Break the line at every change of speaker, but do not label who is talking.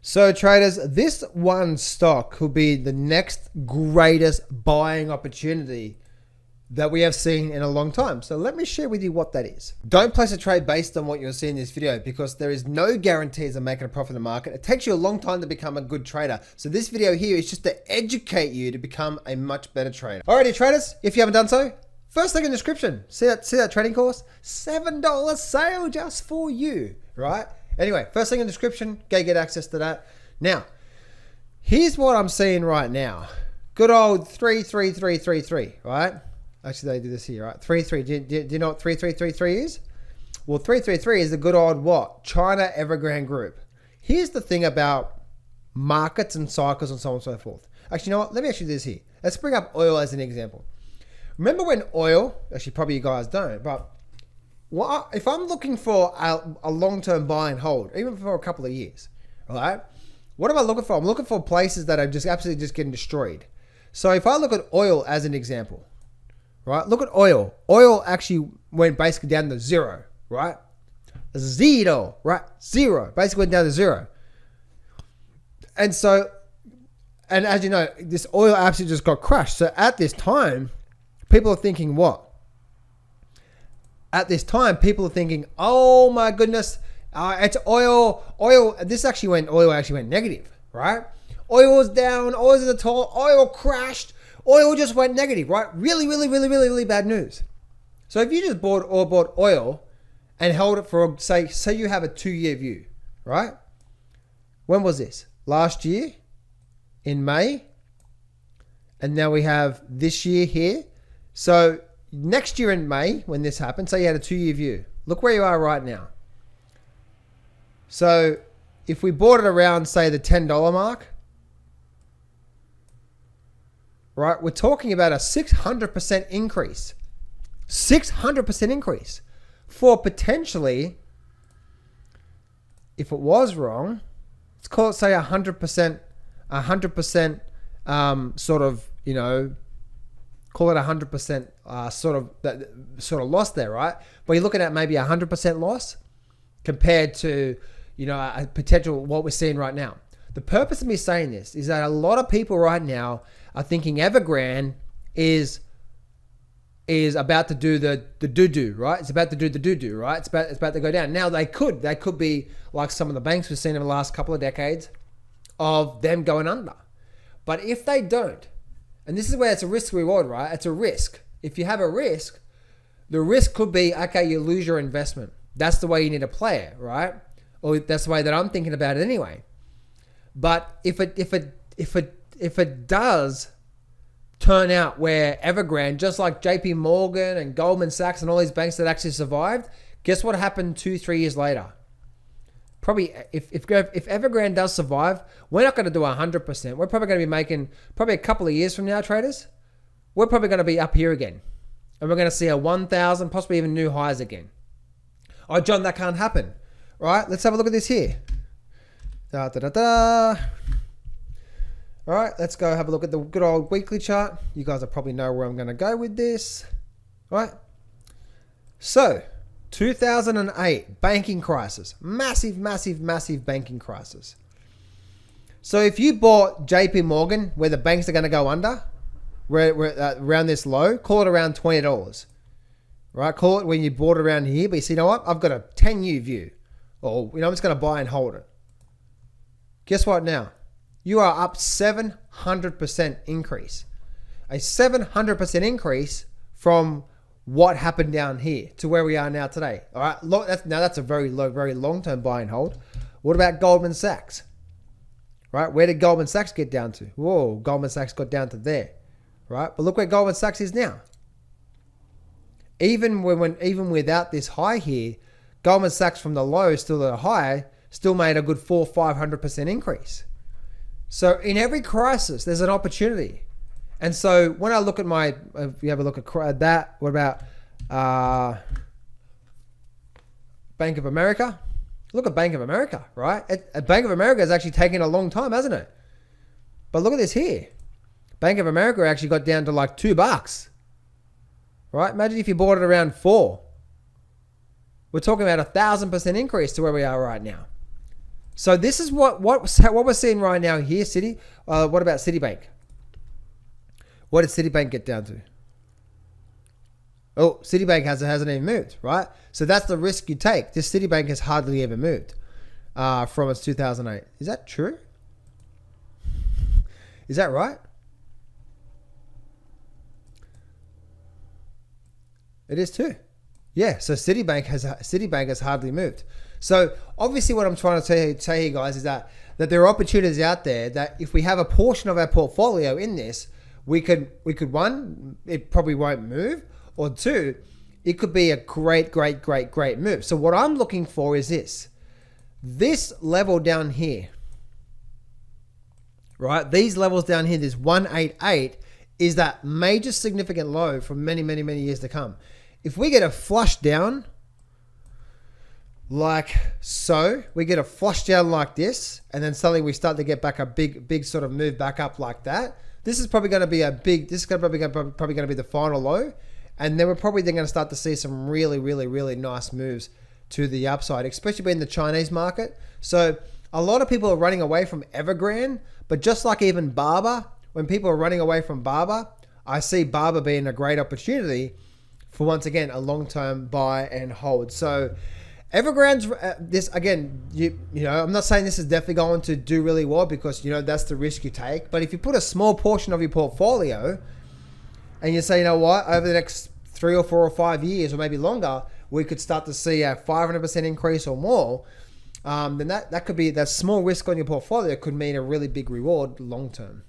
So traders, this one stock could be the next greatest buying opportunity that we have seen in a long time. So let me share with you what that is. Don't place a trade based on what you're seeing in this video because there is no guarantees of making a profit in the market. It takes you a long time to become a good trader. So this video here is just to educate you to become a much better trader. Alrighty traders, if you haven't done so, first link in the description. See that trading course? $7 sale just for you, right? Anyway, first link in the description, go get access to that. Now, here's what I'm seeing right now. Good old 33333, right? Actually, they do this here, right? 33. Do you know what 3333 is? Well, 333 is the good old what? China Evergrande group. Here's the thing about markets and cycles and so on and so forth. Actually, you know what? Let me actually do this here. Let's bring up oil as an example. Remember when oil, actually probably you guys don't, but if I'm looking for a long-term buy and hold, even for a couple of years, right? What am I looking for? I'm looking for places that are just absolutely just getting destroyed. So if I look at oil as an example, right? Look at oil. Oil actually went basically down to zero, right? Zero, right? Zero. Basically went down to zero. And so, and as you know, this oil absolutely just got crushed. So at this time, people are thinking what? At this time, people are thinking, oh my goodness, it's oil. Oil actually went negative, right? Oil was down, oil was at the top, oil crashed, oil just went negative, right? Really bad news. So if you just bought oil and held it for, say you have a 2-year view, right? When was this? Last year in May. And now we have this year here. So next year in May, when this happened, say you had a 2-year view. Look where you are right now. So if we bought it around, say, the $10 mark, right, we're talking about a 600% increase. 600% increase for potentially, if it was wrong, let's call it, say, 100%, sort of, you know, call it 100% sort of loss there, right? But you're looking at maybe 100% loss compared to, you know, a potential what we're seeing right now. The purpose of me saying this is that a lot of people right now are thinking Evergrande is about to do the doo-doo, right? It's about to do the doo-doo, right? It's about to go down. Now they could be like some of the banks we've seen in the last couple of decades of them going under. But if they don't, and this is where it's a risk reward, right? It's a risk. If you have a risk, the risk could be, okay, you lose your investment. That's the way you need to play it, right? Or that's the way that I'm thinking about it anyway. But if it does turn out where Evergrande, just like JP Morgan and Goldman Sachs and all these banks that actually survived, guess what happened 2-3 years later? Probably if Evergrande does survive, we're not going to do 100%. We're probably going to be making, probably a couple of years from now, traders, we're probably going to be up here again. And we're going to see a 1,000, possibly even new highs again. Oh, John, that can't happen. Right, let's have a look at this here. All right, let's go have a look at the good old weekly chart. You guys will probably know where I'm going to go with this. All right. So, 2008, banking crisis. Massive banking crisis. So if you bought JP Morgan, where the banks are going to go under, we're around this low, call it around $20. Right? Call it when you bought it around here, but you see, you know what? I've got a 10-year view. Or, you know, I'm just going to buy and hold it. Guess what now? You are up 700% increase. A 700% increase from what happened down here to where we are now today. All right, that's a very low, very long-term buy and hold. What about Goldman Sachs? Right, where did Goldman Sachs get down to? Whoa, Goldman Sachs got down to there. Right, but look where Goldman Sachs is now. Even without this high here, Goldman Sachs from the low still at a high, still made a good 400-500% increase. So in every crisis, there's an opportunity. And so when I look at if you have a look at that, what about Bank of America? Look at Bank of America, right? Bank of America has actually taken a long time, hasn't it? But look at this here. Bank of America actually got down to like $2. Right? Imagine if you bought it around 4. We're talking about 1,000% increase to where we are right now. So this is what we're seeing right now here, Citi. What about Citibank? What did Citibank get down to? Oh, Citibank hasn't even moved, right? So that's the risk you take. This Citibank has hardly ever moved from its 2008. Is that true? Is that right? It is too. Yeah, so Citibank has hardly moved. So obviously what I'm trying to tell you guys is that there are opportunities out there that if we have a portion of our portfolio in this, we could one, it probably won't move, or two, it could be a great move. So what I'm looking for is this level down here, right? These levels down here, this 188 is that major significant low for many years to come. If we get a flush down like so, we get a flush down like this, and then suddenly we start to get back a big sort of move back up like that. This is probably going to be probably going to be the final low, and then we're probably then going to start to see some really nice moves to the upside, especially in the Chinese market. So a lot of people are running away from Evergrande, but just like even Barber, when people are running away from Barber, I see Barber being a great opportunity for, once again, a long-term buy and hold. So Evergrande's this again, you know, I'm not saying this is definitely going to do really well, because you know that's the risk you take. But if you put a small portion of your portfolio and you say, you know what, over the next 3 or 4 or 5 years or maybe longer, we could start to see a 500% increase or more, then that could be, that small risk on your portfolio could mean a really big reward long term.